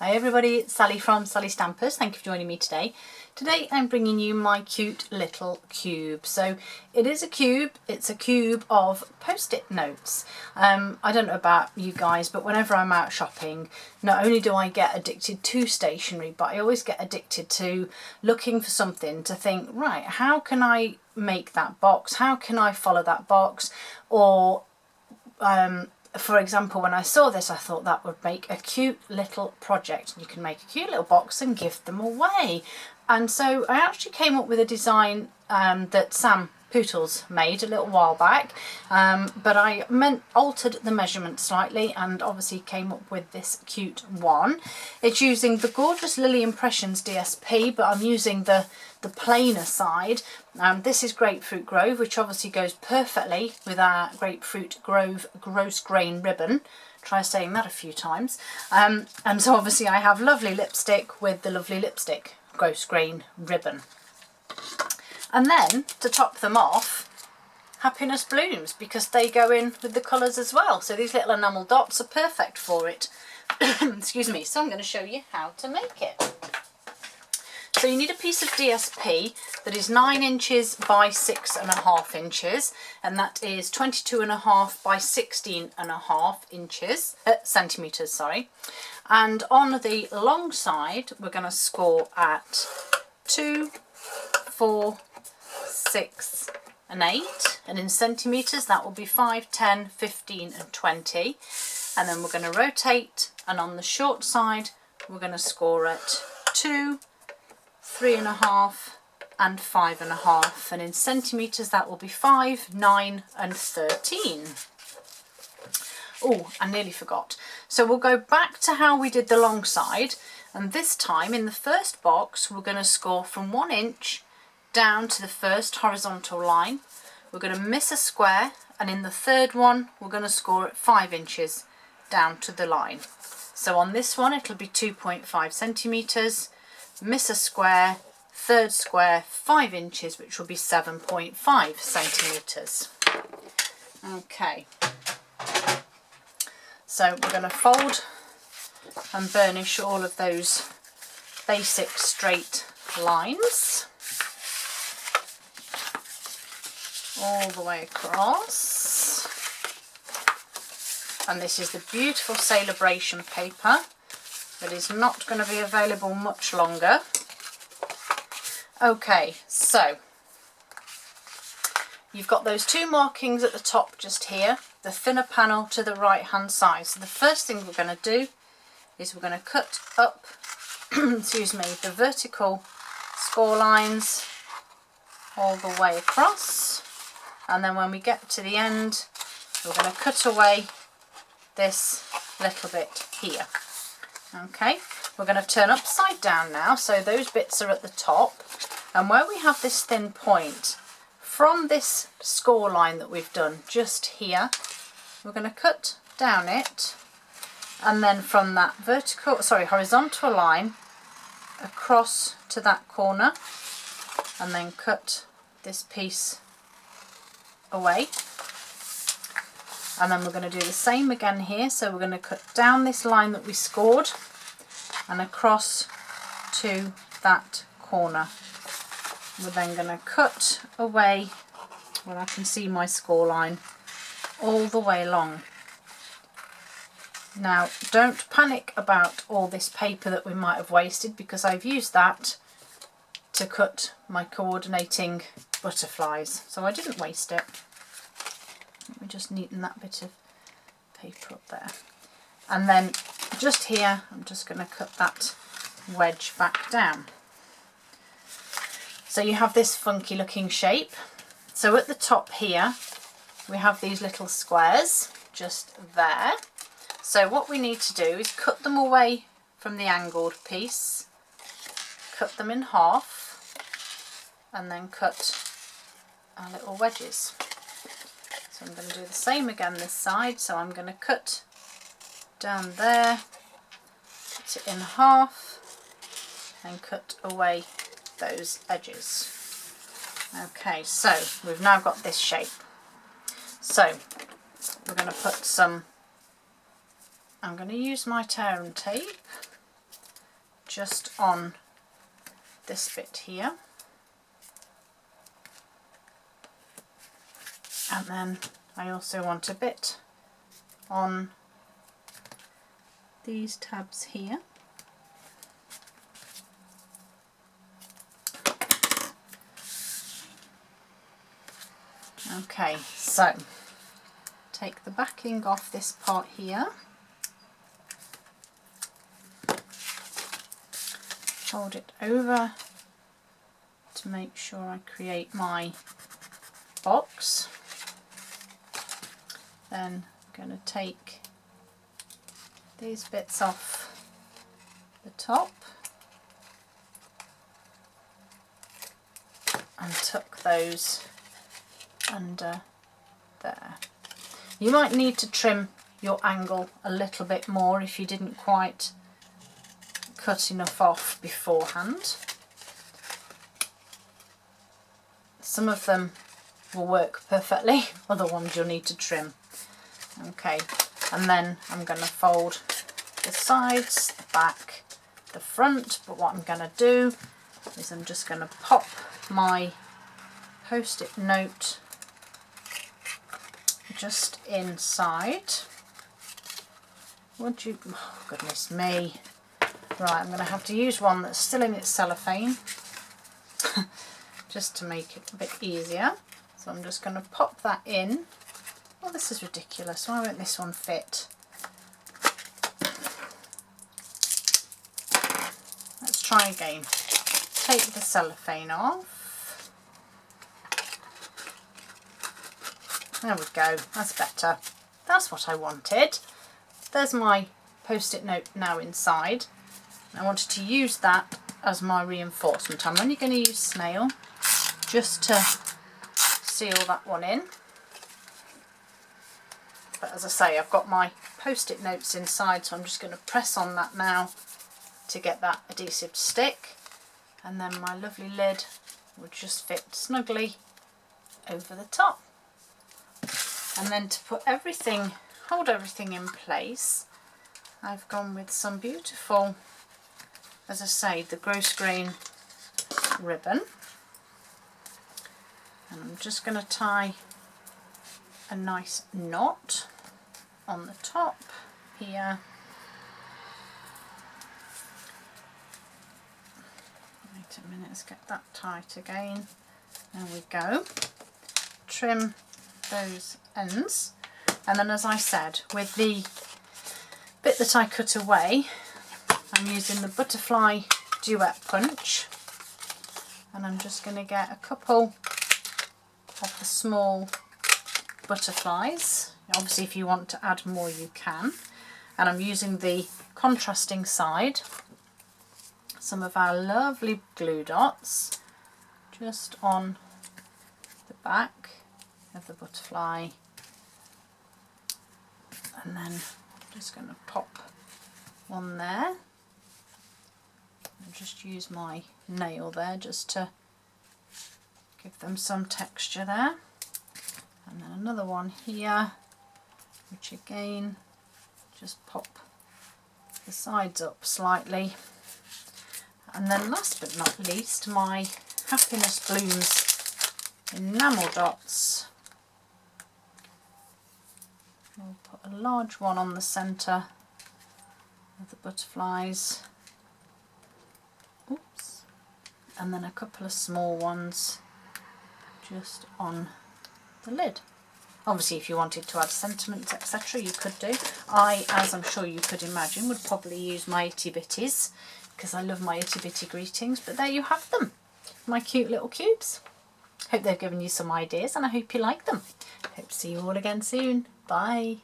Hi everybody, it's Sally from Sally Stampers. Thank you for joining me today. Today I'm bringing you my cute little cube. So it is a cube, it's a cube of post-it notes. I don't know about you guys, but whenever I'm out shopping, not only do I get addicted to stationery, but I always get addicted to looking for something to think, right, how can I make that box? How can I follow that box? Or for example, when I saw this, I thought that would make a cute little project. You can make a cute little box and give them away. And so I actually came up with a design that Sam Pootles made a little while back, but I altered the measurement slightly and obviously came up with this cute one. It's using the gorgeous Lily Impressions DSP, but I'm using the plainer side. This is Grapefruit Grove, which obviously goes perfectly with our Grapefruit Grove Gross Grain ribbon. Try saying that a few times. And so obviously I have lovely lipstick with the lovely lipstick Gross Grain ribbon. And then to top them off, Happiness Blooms, because they go in with the colours as well. So these little enamel dots are perfect for it. Excuse me. So I'm going to show you how to make it. So you need a piece of DSP that is 9 inches by 6.5 inches, and that is 22.5 by 16.5 inches, centimetres, sorry. And on the long side, we're going to score at 2, 4, 6 and 8, and in centimetres that will be 5, 10, 15 and 20. And then we're going to rotate, and on the short side we're going to score at 2, 3.5 and 5.5, and in centimetres that will be 5, 9 and 13. Oh, I nearly forgot. So we'll go back to how we did the long side, and this time in the first box we're going to score from 1 inch down to the first horizontal line. We're going to miss a square, and in the third one we're going to score at 5 inches down to the line. So on this one it'll be 2.5 centimetres, miss a square, third square 5 inches, which will be 7.5 centimetres. Okay, so we're going to fold and burnish all of those basic straight lines all the way across. And this is the beautiful Celebration paper that is not going to be available much longer. Okay, so you've got those two markings at the top just here, the thinner panel to the right hand side. So the first thing we're going to do is we're going to cut up excuse me, the vertical score lines all the way across, and then when we get to the end we're going to cut away this little bit here. Okay, we're going to turn upside down now, so those bits are at the top, and where we have this thin point from this score line that we've done just here, we're going to cut down it, and then from that horizontal line across to that corner, and then cut this piece away. And then we're going to do the same again here, so we're going to cut down this line that we scored and across to that corner. We're then going to cut away, well, I can see my score line all the way along. Now don't panic about all this paper that we might have wasted, because I've used that to cut my coordinating butterflies, so I didn't waste it. Let me just neaten that bit of paper up there. And then just here, I'm just going to cut that wedge back down. So you have this funky looking shape. So at the top here, we have these little squares just there. So what we need to do is cut them away from the angled piece, cut them in half, and then cut our little wedges. So I'm going to do the same again this side, so I'm going to cut down there, cut it in half, and cut away those edges. Okay, so we've now got this shape. So we're going to put some, I'm going to use my tear and tape just on this bit here, and then I also want a bit on these tabs here. Okay, so take the backing off this part here, fold it over to make sure I create my box. Then I'm going to take these bits off the top and tuck those under there. You might need to trim your angle a little bit more if you didn't quite cut enough off beforehand. Some of them will work perfectly, other ones you'll need to trim. Okay, and then I'm going to fold the sides, the back, the front, but what I'm going to do is I'm just going to pop my post-it note just inside. Would you, oh goodness me. Right, I'm going to have to use one that's still in its cellophane just to make it a bit easier. So I'm just going to pop that in. Oh, this is ridiculous. Why won't this one fit? Let's try again. Take the cellophane off. There we go. That's better. That's what I wanted. There's my post-it note now inside. I wanted to use that as my reinforcement. I'm only going to use snail just to seal that one in. But as I say, I've got my post-it notes inside, so I'm just going to press on that now to get that adhesive to stick. And then my lovely lid will just fit snugly over the top. And then to put everything, hold everything in place, I've gone with some beautiful, as I say, the grosgrain ribbon. And I'm just going to tie a nice knot on the top here. Wait a minute, let's get that tight again. There we go. Trim those ends, and then as I said, with the bit that I cut away, I'm using the butterfly duet punch, and I'm just going to get a couple of the small butterflies. Obviously if you want to add more you can, and I'm using the contrasting side, some of our lovely glue dots just on the back of the butterfly, and then I'm just going to pop one there and just use my nail there just to give them some texture there, and then another one here, which again just pop the sides up slightly, and then last but not least my Happiness Blooms enamel dots. We'll put a large one on the centre of the butterflies, oops, and then a couple of small ones just on the lid. Obviously if you wanted to add sentiments etc you could do. I, as I'm sure you could imagine, would probably use my itty bitties because I love my itty bitty greetings, but there you have them, my cute little cubes. Hope they've given you some ideas and I hope you like them. Hope to see you all again soon. Bye.